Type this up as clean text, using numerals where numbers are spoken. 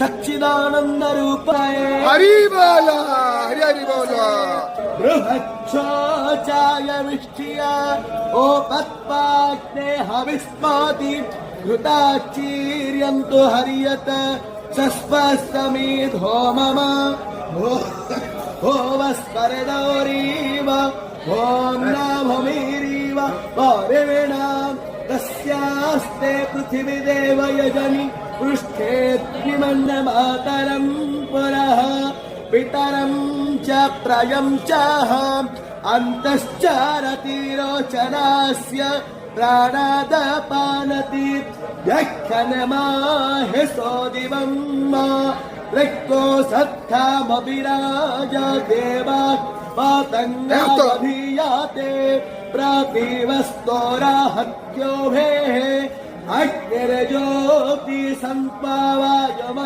सच्चिदानंद रूपाय हरि बोलो हरि हरि बोलो बृहच्छोचाय विष्ठिय ओपत्पाग्ने हविस्माति घृताचीर्यन्तु हरियत सस्पस्तमेधो मम होमस्परदौरीव ॐ नाभमीरीव परिवीणाम् तस्यास्ते पृथिवी देव यजनि पृष्ठेऽग्निमन्नमातरम् पुरः पितरं च त्रयं चाहम् अन्तश्चारतिरोचनास्य प्राणादपानति यक्षनमाहिसो दिवं मा रिक्तो सत्थामभिराज देवात् पातङ्गाभियाते प्रातिवस्तोराहत्योभेः अग्निर्ज्योति सम्पावायमति